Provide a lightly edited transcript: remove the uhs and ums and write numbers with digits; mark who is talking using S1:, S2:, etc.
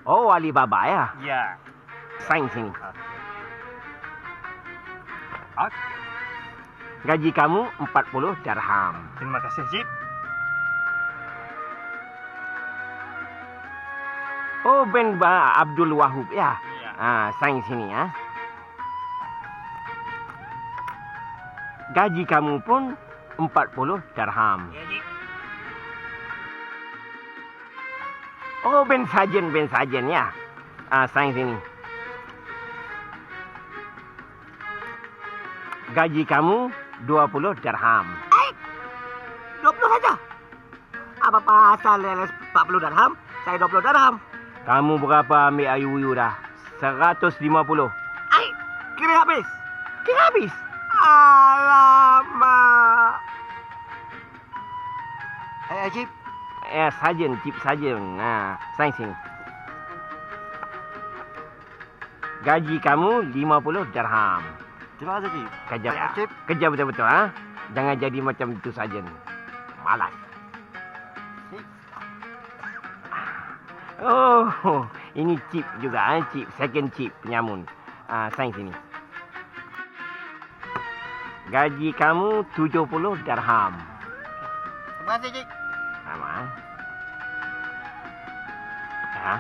S1: Oh, Alibaba ya.
S2: Ya.
S1: Sign sini.
S2: Okey.
S1: Gaji kamu 40 dirham.
S2: Terima kasih, Cip.
S1: Oh, Ben Abdul Wahub ya.
S2: Ya.
S1: Sign sini ya. Gaji kamu pun 40 dirham.
S2: Ya, Cip.
S1: Oh, Ben Sajen ya. Sign sini. Gaji kamu 20 dirham.
S3: 20 saja. Apa pasal leles 40 dirham? Saya 20 dirham.
S1: Kamu berapa ambil ayu dah? 150.
S3: Kira habis.
S1: Kira habis.
S3: Alamak. Cip.
S1: Sajen, Cip Sajen. Sign sini. Gaji kamu 50 dirham.
S3: Terima kasih, Cip.
S1: Kerja,
S3: Cip.
S1: kerja betul-betul ha. Jangan jadi macam itu Sajen. Malas. Oh, ini chip juga, chip second chip penyamun. Sign sini. Gaji kamu 70 dirham.
S3: Terima kasih, Cip.
S1: Sama. Ya.